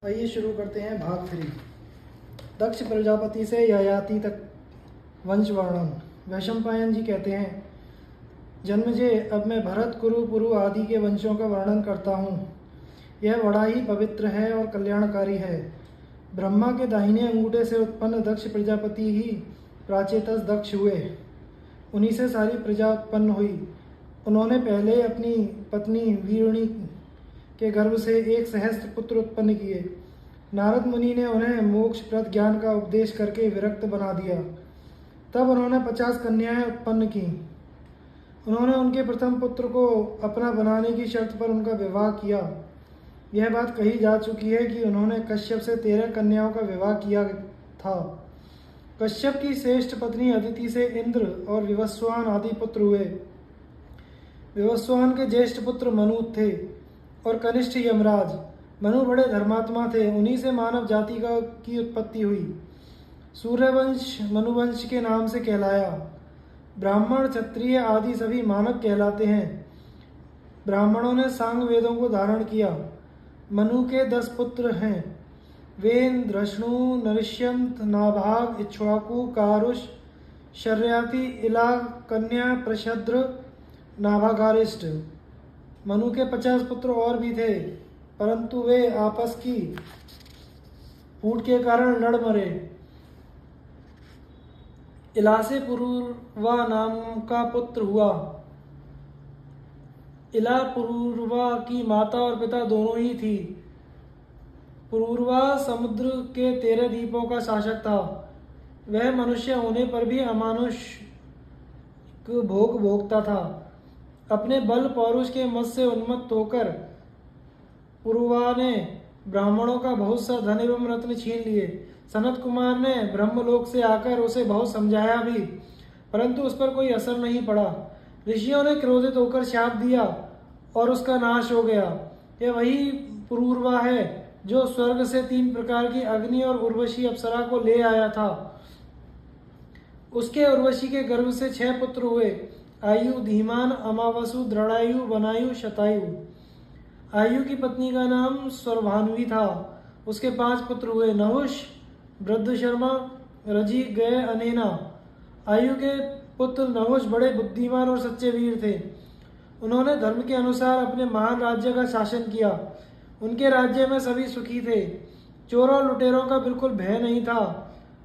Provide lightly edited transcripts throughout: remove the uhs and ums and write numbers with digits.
आइए शुरू करते हैं भाग 3। दक्ष प्रजापति से ययाति तक वंश वर्णन। वैशंपायन जी कहते हैं, जन्मजे, अब मैं भरत, कुरु, पुरु आदि के वंशों का वर्णन करता हूँ। यह बड़ा ही पवित्र है और कल्याणकारी है। ब्रह्मा के दाहिने अंगूठे से उत्पन्न दक्ष प्रजापति ही प्राचेतस दक्ष हुए। उन्हीं से सारी प्रजा उत्पन्न हुई। उन्होंने पहले अपनी पत्नी वीरुणी के गर्भ से एक सहस्त्र पुत्र उत्पन्न किए। नारद मुनि ने उन्हें मोक्षप्रद ज्ञान का उपदेश करके विरक्त बना दिया। तब उन्होंने 50 कन्याएं उत्पन्न की। उन्होंने उनके प्रथम पुत्र को अपना बनाने की शर्त पर उनका विवाह किया। यह बात कही जा चुकी है कि उन्होंने कश्यप से 13 कन्याओं का विवाह किया था। कश्यप की श्रेष्ठ पत्नी अदिति से इंद्र और विवस्वान आदि पुत्र हुए। विवस्वान के ज्येष्ठ पुत्र मनु थे और कनिष्ठ यमराज। मनु बड़े धर्मात्मा थे। उन्हीं से मानव जाति की उत्पत्ति हुई। सूर्यवंश मनुवंश के नाम से कहलाया। ब्राह्मण, क्षत्रिय आदि सभी मानव कहलाते हैं। ब्राह्मणों ने सांग वेदों को धारण किया। मनु के 10 पुत्र हैं। वेन, धृष्णु, नरिष्यंत, नाभाग, इक्ष्वाकु, कारुष, शर्याति, इला, कन्या, प्रशद्र, नाभागारिष्ट। मनु के 50 पुत्र और भी थे, परंतु वे आपस की फूट के कारण लड़ मरे। इला से पुरूरवा नाम का पुत्र हुआ। इला पुरूरवा की माता और पिता दोनों ही थी। पुरूरवा समुद्र के 13 द्वीपों का शासक था। वह मनुष्य होने पर भी अमानुष भोग भोगता था। अपने बल पौरुष के मद से उन्मत्त होकर पुरुवा ने ब्राह्मणों का बहुत सा धन एवं रत्न छीन लिए। सनत कुमार ने ब्रह्मलोक से आकर उसे बहुत समझाया भी, परंतु उस पर कोई असर नहीं पड़ा। ऋषियों ने क्रोधित होकर शाप दिया और उसका नाश हो गया। यह वही पुरूरवा है जो स्वर्ग से 3 प्रकार की अग्नि और उर्वशी अप्सरा को ले आया था। उसके उर्वशी के गर्भ से 6 पुत्र हुए। आयु, धीमान, अमावसु, दृढ़ायु, वनायु, शतायु। आयु की पत्नी का नाम स्वर्भानुवी था। उसके 5 पुत्र हुए, नहुष, वृद्धशर्मा, रजी, गय, अनेना। आयु के पुत्र नहुष बड़े बुद्धिमान और सच्चे वीर थे। उन्होंने धर्म के अनुसार अपने महान राज्य का शासन किया। उनके राज्य में सभी सुखी थे। चोरों और लुटेरों का बिल्कुल भय नहीं था।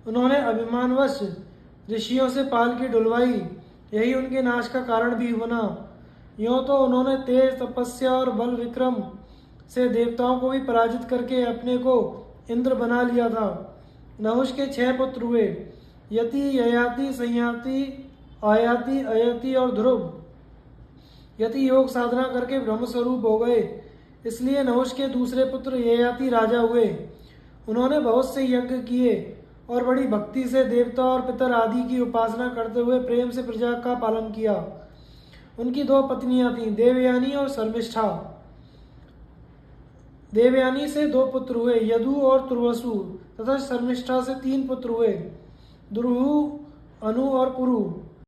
उन्होंने अभिमानवश ऋषियों से पालकी डुलवाई। यही उनके नाश का कारण भी बना। यूं तो उन्होंने तेज तपस्या और बल विक्रम से देवताओं को भी पराजित करके अपने को इंद्र बना लिया था। नहुष के 6 पुत्र हुए, यति, ययाति, संयाति, आयाति, अयति और ध्रुव। यति योग साधना करके ब्रह्मस्वरूप हो गए, इसलिए नहुष के दूसरे पुत्र ययाति राजा हुए। उन्होंने बहुत से यज्ञ किए और बड़ी भक्ति से देवता और पितर आदि की उपासना करते हुए प्रेम से प्रजा का पालन किया। उनकी 2 पत्नियां थीं, देवयानी और शर्मिष्ठा। देवयानी से 2 पुत्र हुए, यदु और तुर्वसु, तथा शर्मिष्ठा से 3 पुत्र हुए, दुर्हु, अनु और पुरु।